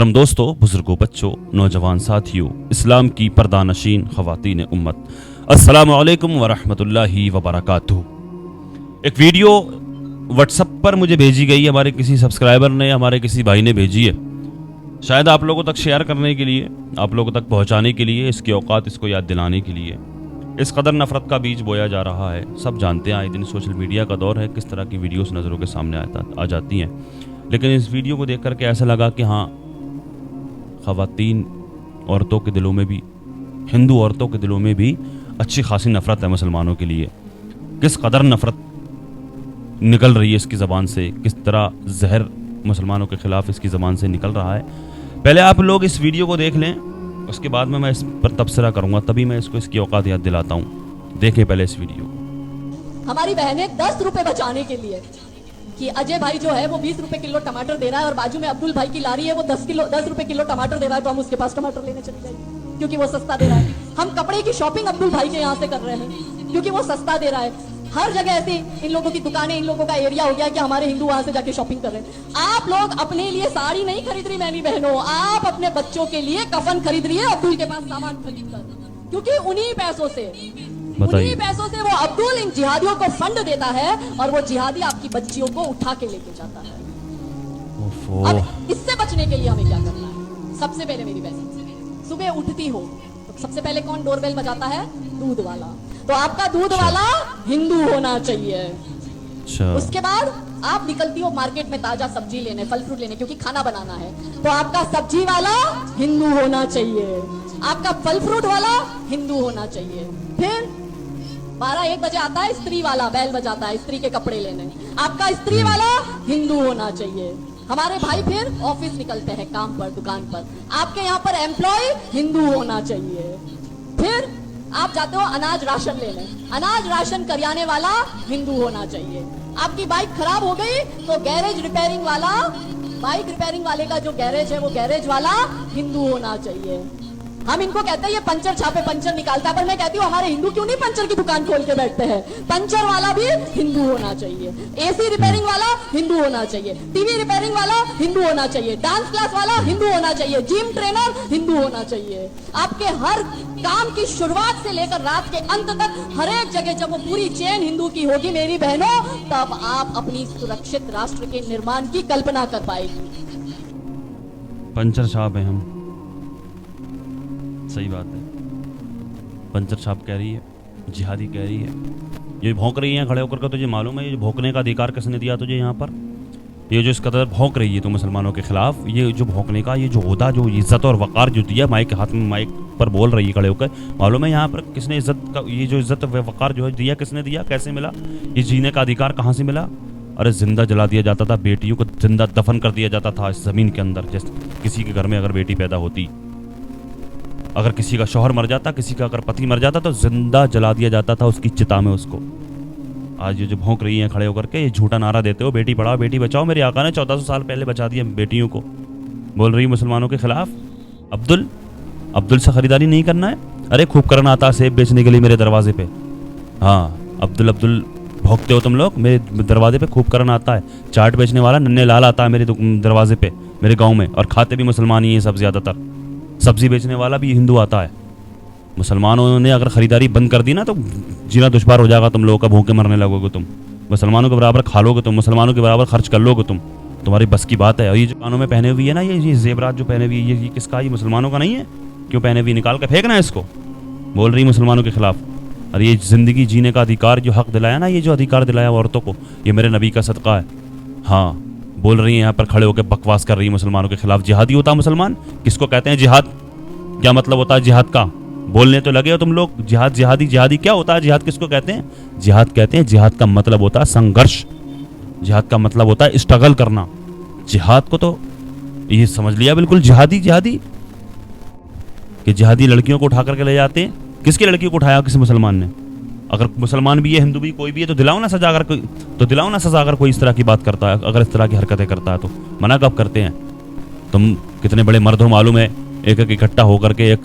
मोहतरम दोस्तों, बुजुर्गों, बच्चों, नौजवान साथियों, इस्लाम की पर्दानशीन ख़वातीन उम्मत, अस्सलामु अलैकुम वरहमतुल्लाहि वबरकातुहू। एक वीडियो व्हाट्सएप पर मुझे भेजी गई, हमारे किसी सब्सक्राइबर ने, हमारे किसी भाई ने भेजी है, शायद आप लोगों तक शेयर करने के लिए, आप लोगों तक पहुंचाने के लिए, इसकी औकात इसको याद दिलाने के लिए। इस कदर नफ़रत का बीज बोया जा रहा है। सब जानते हैं आए दिन सोशल मीडिया का दौर है, किस तरह की वीडियोस नज़रों के सामने आ जाती हैं। लेकिन इस वीडियो को देख करके ऐसा लगा कि हाँ, ख़वातीन औरतों के दिलों में भी, हिंदू औरतों के दिलों में भी अच्छी खासी नफ़रत है मुसलमानों के लिए। किस कदर नफ़रत निकल रही है इसकी ज़बान से, किस तरह जहर मुसलमानों के ख़िलाफ़ इसकी ज़बान से निकल रहा है। पहले आप लोग इस वीडियो को देख लें, उसके बाद में मैं इस पर तबसरा करूँगा, तभी मैं इसको इसकी औकात याद दिलाता हूँ। देखें पहले इस वीडियो को। हमारी बहनें 10 रुपए बचाने के लिए कि अजय भाई जो है वो 20 रुपए किलो टमाटर दे रहा है और बाजू में अब्दुल भाई की लारी है, वो 10 रुपए किलो टमाटर दे रहा है, तो हम उसके पास टमाटर लेने चले जाएंगे क्योंकि वो सस्ता दे रहा है। हम कपड़े की शॉपिंग अब्दुल भाई के यहाँ से कर रहे हैं क्योंकि वो सस्ता दे रहा है। हर जगह ऐसी इन लोगों की दुकानें, इन लोगों का एरिया हो गया कि हमारे हिंदू वहां से जाके शॉपिंग कर रहे हैं। आप लोग अपने लिए साड़ी नहीं खरीद रही मैनी बहनों, आप अपने बच्चों के लिए कफन खरीद रही है अब्दुल के पास सामान खरीद कर, क्योंकि उन्हीं पैसों से वो अब्दुल इन जिहादियों को फंड देता है और वो जिहादी आपकी बच्चियों को उठा के लेके जाता है। अब इससे बचने के लिए हमें क्या करना है? सबसे पहले मेरी बहन, सुबह उठती हो तो सबसे पहले कौन डोरबेल बजाता है? दूध वाला। तो आपका दूध वाला हिंदू होना चाहिए। उसके बाद आप निकलती हो मार्केट में ताजा सब्जी लेने, फल फ्रूट लेने, क्योंकि खाना बनाना है, तो आपका सब्जी वाला हिंदू होना चाहिए, आपका फल फ्रूट वाला हिंदू होना चाहिए। फिर 12-1 बजे आता है स्त्री वाला, बैल बजाता है स्त्री के कपड़े लेने, आपका स्त्री वाला हिंदू होना चाहिए। हमारे भाई फिर ऑफिस निकलते हैं काम पर, दुकान पर, आपके यहाँ पर एम्प्लॉय हिंदू होना चाहिए। फिर आप जाते हो अनाज राशन लेने, अनाज राशन करियाने वाला हिंदू होना चाहिए। आपकी बाइक खराब हो गई तो गैरेज रिपेयरिंग वाला, बाइक रिपेयरिंग वाले का जो गैरेज है वो गैरेज वाला हिंदू होना चाहिए। हम इनको कहते हैं ये पंचर छापे पंचर निकालता है, पर मैं कहती हूँ हमारे हिंदू क्यों नहीं पंचर की दुकान खोल के बैठते हैं? पंचर वाला भी हिंदू होना चाहिए, एसी रिपेयरिंग वाला हिंदू होना चाहिए, टीवी रिपेयरिंग वाला हिंदू होना चाहिए, डांस क्लास वाला हिंदू होना चाहिए, जिम ट्रेनर हिंदू होना चाहिए। आपके हर काम की शुरुआत से लेकर रात के अंत तक हर एक जगह जब वो पूरी चेन हिंदू की होगी मेरी बहनों, तब आप अपनी सुरक्षित राष्ट्र के निर्माण की कल्पना कर पाएगी। पंचर छाप है हम, सही बात है। पंचर छाप कह रही है, जिहादी कह रही है, ये भौंक रही है खड़े होकर के। तुझे मालूम है ये भौंकने का अधिकार किसने दिया तुझे? यहाँ पर ये जो इस कदर भौंक रही है तो मुसलमानों के खिलाफ, ये जो भौंकने का ये जो होदा, जो इज्जत और वक़ार जो दिया, माइक के हाथ में माइक पर बोल रही है खड़े होकर, मालूम है यहाँ पर किसने इज्जत का, ये जो इज्जत वक़ार जो है दिया, किसने दिया, कैसे मिला? ये जीने का अधिकार कहाँ से मिला? अरे जिंदा जला दिया जाता था, बेटियों को जिंदा दफन कर दिया जाता था इस ज़मीन के अंदर। जैसे किसी के घर में अगर बेटी पैदा होती, अगर किसी का शौहर मर जाता, किसी का अगर पति मर जाता, तो जिंदा जला दिया जाता था उसकी चिता में उसको। आज ये जो भौंक रही हैं खड़े होकर के, ये झूठा नारा देते हो बेटी पढ़ाओ बेटी बचाओ, मेरे आका ने 1400 साल पहले बचा दिया बेटियों को, बोल रही मुसलमानों के खिलाफ। अब्दुल से खरीदारी नहीं करना है? अरे खूब करना आता है सेब बेचने के लिए मेरे दरवाजे पे। हाँ, अब्दुल भौंकते हो तुम लोग, मेरे दरवाजे पे खूब करना आता है। चाट बेचने वाला नन्हे लाल आता है मेरे दरवाजे पे, मेरे गाँव में, और खाते भी मुसलमान ही हैं सब ज़्यादातर। सब्जी बेचने वाला भी हिंदू आता है। मुसलमानों ने अगर खरीदारी बंद कर दी ना तो जीना दुश्वार हो जाएगा तुम लोगों का, भूखे मरने लगोगे तुम। मुसलमानों के बराबर खा लोगे तुम, मुसलमानों के बराबर खर्च कर लोगे तुम, तुम्हारी बस की बात है। और ये जो कानों में पहने हुई है ना, ये जेबरात जो पहने हुई है, ये किसका? ये मुसलमानों का नहीं है? क्यों पहने हुई? निकाल कर फेंकना है इसको, बोल रही मुसलमानों के खिलाफ। और ये ज़िंदगी जीने का अधिकार जो हक दिलाया ना, ये जो अधिकार दिलाया औरतों को, ये मेरे नबी का सदका है। हाँ, बोल रही है यहाँ पर खड़े होकर बकवास कर रही है मुसलमानों के खिलाफ। जिहादी होता मुसलमान? किसको कहते हैं जिहाद? क्या मतलब होता है जिहाद का? बोलने तो लगे हो तुम लोग। जिहाद, जिहादी क्या होता है? जिहाद किसको कहते हैं? जिहाद कहते हैं, जिहाद का मतलब होता है संघर्ष, जिहाद का मतलब होता है स्ट्रगल करना। जिहाद को तो ये समझ लिया बिल्कुल जिहादी कि जिहादी लड़कियों को उठा करके ले जाते हैं। किसकी लड़कियों को उठाया? किसी मुसलमान ने? अगर मुसलमान भी है, हिंदू भी, कोई भी है, तो दिलाओ ना सजा। अगर कोई इस तरह की बात करता है, अगर इस तरह की हरकतें करता है तो मना कब करते हैं? तुम कितने बड़े मर्द हो मालूम है? एक इकट्ठा होकर के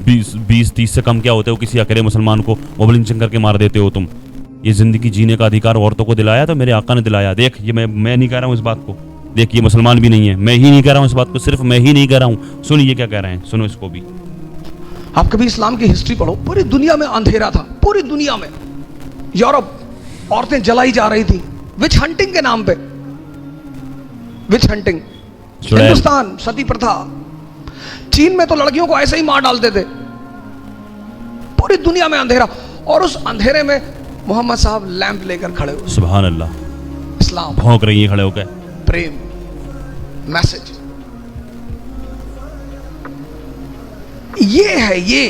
20-30 से कम क्या होते हो, किसी अकेले मुसलमान को मोबाइल लिंचिंग करके मार देते हो तुम। ये ज़िंदगी जीने का अधिकार औरतों को दिलाया तो मेरे आका ने दिलाया। देख, ये मैं नहीं कह रहा हूँ इस बात को, देखिए मुसलमान भी नहीं है, मैं ही नहीं कह रहा हूँ इस बात को, सिर्फ मैं ही नहीं कह रहा हूँ। सुनिए क्या कह रहे हैं, सुनो इसको भी। आप कभी इस्लाम की हिस्ट्री पढ़ो, पूरी दुनिया में अंधेरा था, पूरी दुनिया में। यूरोप औरतें जलाई जा रही थी विच हंटिंग के नाम पे, विच हंटिंग। हिंदुस्तान सती प्रथा, चीन में तो लड़कियों को ऐसे ही मार डालते थे। पूरी दुनिया में अंधेरा, और उस अंधेरे में मोहम्मद साहब लैंप लेकर खड़े हुए। सुभान अल्लाह। इस्लाम, भौंक रही है खड़े होकर, प्रेम, मैसेज, ये है। ये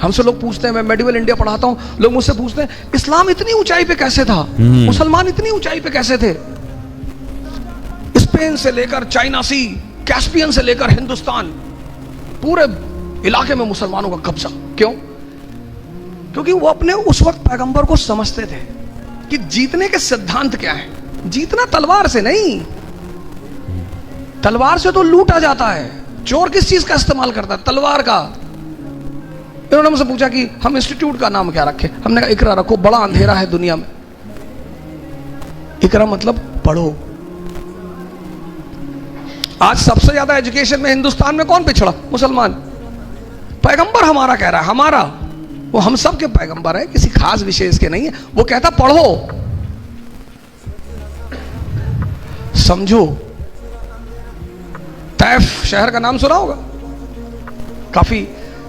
हमसे लोग पूछते हैं, मैं मेडिवल इंडिया पढ़ाता हूं, लोग मुझसे पूछते हैं इस्लाम इतनी ऊंचाई पे कैसे था, मुसलमान इतनी ऊंचाई पे कैसे थे। स्पेन से लेकर चाइना सी, कैस्पियन से लेकर हिंदुस्तान, पूरे इलाके में मुसलमानों का कब्जा। क्यों? क्योंकि वो अपने उस वक्त पैगंबर को समझते थे कि जीतने के सिद्धांत क्या है। जीतना तलवार से नहीं, तलवार से तो लूटा जाता है। चोर किस चीज का इस्तेमाल करता है? तलवार का। इन्होंने मुझसे पूछा कि हम इंस्टीट्यूट का नाम क्या रखें। हमने कहा इकरा रखो, बड़ा अंधेरा है दुनिया में। इकरा मतलब पढ़ो। आज सबसे ज्यादा एजुकेशन में हिंदुस्तान में कौन पिछड़ा? मुसलमान। पैगंबर हमारा कह रहा है, हमारा, वो हम सब के पैगंबर है, किसी खास विशेष के नहीं है। वो कहता पढ़ो, समझो। तैफ शहर का नाम सुना होगा, काफी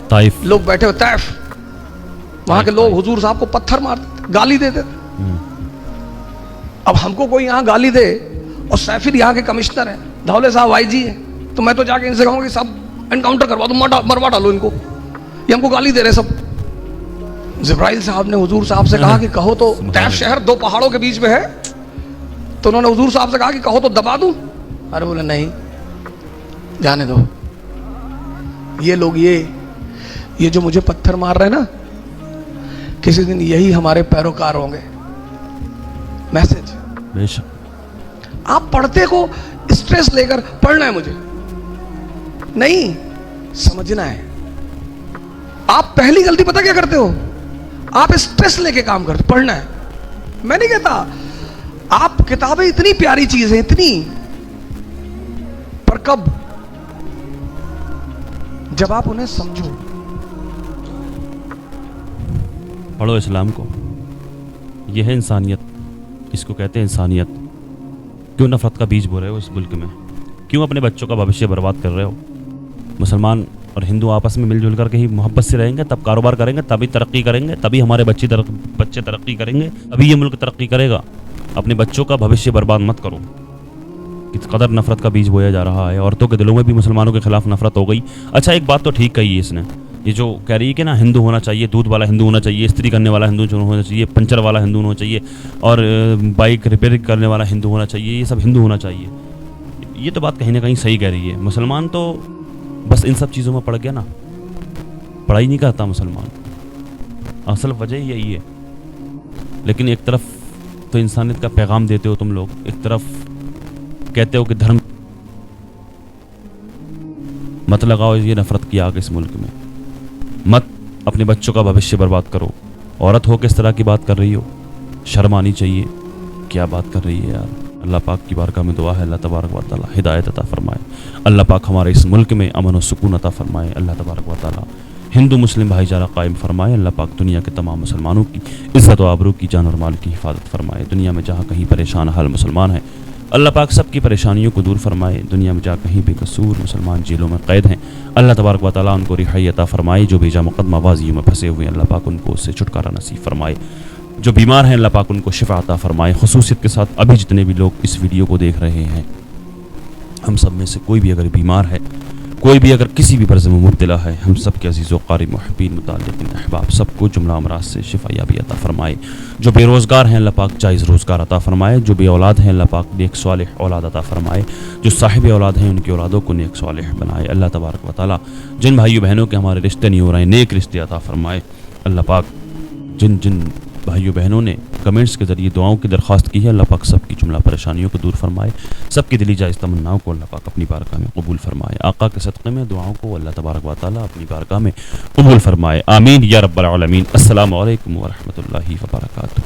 ताइफ लोग बैठे हुए। तैफ, वहां के लोग हुजूर साहब को पत्थर मारते, गाली देते थे। अब हमको कोई यहां गाली दे, और सैफिर यहां के कमिश्नर है, धौले साहब आईजी है, तो मैं तो जाके इनसे कहूंगा कि सब एनकाउंटर करवा दो, मरवा डालो इनको, ये हमको गाली दे रहे सब। जिब्राइल साहब ने हुजूर साहब से कहा कि कहो तो, तैफ शहर दो पहाड़ों के बीच में है, तो उन्होंने हुजूर साहब से कहा कि कहो तो दबा दूं। अरे बोले नहीं, जाने दो। ये लोग ये जो मुझे पत्थर मार रहे हैं ना, किसी दिन यही हमारे पैरोकार होंगे। मैसेज। बेशक। आप पढ़ते को स्ट्रेस लेकर पढ़ना है मुझे नहीं, समझना है। आप पहली गलती पता क्या करते हो? आप स्ट्रेस लेके काम करते। पढ़ना है, मैं नहीं कहता। आप किताबें इतनी प्यारी चीज है, इतनी, पर कब? जब आप उन्हें समझो। पढ़ो इस्लाम को, यह है इंसानियत, इसको कहते हैं इंसानियत। क्यों नफरत का बीज बो रहे हो इस मुल्क में? क्यों अपने बच्चों का भविष्य बर्बाद कर रहे हो? मुसलमान और हिंदू आपस में मिलजुल करके ही मोहब्बत से रहेंगे, तब कारोबार करेंगे, तभी तरक्की करेंगे, तभी हमारे बच्चे तरक्की करेंगे, तभी ये मुल्क तरक्की करेगा। अपने बच्चों का भविष्य बर्बाद मत करो। किस कदर नफरत का बीज बोया जा रहा है, औरतों के दिलों में भी मुसलमानों के खिलाफ नफरत हो गई। अच्छा, एक बात तो ठीक कही है इसने, ये जो कह रही है कि ना हिंदू होना चाहिए, दूध वाला हिंदू होना चाहिए, इस्त्री करने वाला हिंदू होना चाहिए, पंचर वाला हिंदू होना चाहिए, और बाइक रिपेयर करने वाला हिंदू होना चाहिए, ये सब हिंदू होना चाहिए। ये तो बात कहीं ना कहीं सही कह रही है। मुसलमान तो बस इन सब चीज़ों में पड़ गया ना, पढ़ाई नहीं करता मुसलमान, असल वजह यही है। लेकिन एक तरफ तो इंसानियत का पैगाम देते हो तुम लोग, एक तरफ कहते हो कि धर्म मत लगाओ ये नफरत की आग इस मुल्क में, मत अपने बच्चों का भविष्य बर्बाद करो। औरत हो किस तरह की बात कर रही हो, शर्म आनी चाहिए। क्या बात कर रही है यार। अल्लाह पाक की बारगाह में दुआ है, अल्लाह तबारक व तआला हिदायत अता फरमाए। अल्लाह पाक हमारे इस मुल्क में अमन और सुकून अता फरमाए। अल्लाह तबारक व तआला हिंदू मुस्लिम भाईचारा कायम फरमाए। अल्लाह पाक दुनिया के तमाम मुसलमानों की इज़्ज़त व आबरू की, जान और माल की हिफाजत फरमाए। दुनिया में जहाँ कहीं परेशान हाल मुसलमान हैं, अल्लाह पाक सबकी परेशानियों को दूर फरमाए। दुनिया में जहाँ कहीं बेकसूर मुसलमान जेलों में कैद हैं, अल्लाह तबारक व तआला उनको रिहाई अता फरमाए। जो बेजा मुकदमा बाजियों में फंसे हुए हैं, अल्लाह पाक उनको उससे छुटकारा नसीब फरमाए। जो बीमार हैं, अल्लाह पाक उनको शिफा अता फरमाए। खुसूसियत के साथ अभी जितने भी लोग इस वीडियो को देख रहे हैं, हम सब में से कोई भी अगर बीमार है, कोई भी अगर किसी भी मर्ज़ में मुब्तला है, हम सब के अज़ीज़ व क़ारिब मुहिब्बीन मुताल्लिक़ीन अहबाब सबको जुमला अमराज से शिफायाबी अता फरमाए। जो बेरोज़गार हैं, अल्लाह पाक जायज़ रोज़गार अता फरमाए। जो बे औलाद हैं, अल्लाह पाक नेक सालिह औलाद अता फरमाए। जो साहिब औलाद हैं, उनकी औलादों को नेक सालिह बनाए। अल्लाह तबारक व तआला जिन भाइयों बहनों के हमारे रिश्ते नहीं हो रहे हैं, नेक रिश्ते अता फरमाए। अल्लाह पाक जिन जिन भाइयों बहनों ने कमेंट्स के ज़रिए दुआओं की दरख्वास्त की है, अल्लाह पाक सबकी जुमला परेशानियों को दूर फरमाए। सबकी दिली जायज़ तमन्नाओं को अल्लाह पाक अपनी बारगाह में कबूल फरमाए। आका के सदक़े में दुआओं को अल्लाह तबारक व तआला अपनी बारगाह में कबूल फरमाए। आमीन या रब्बल आलमीन। अस्सलामु अलैकुम व रहमतुल्लाहि व बरकातुहू।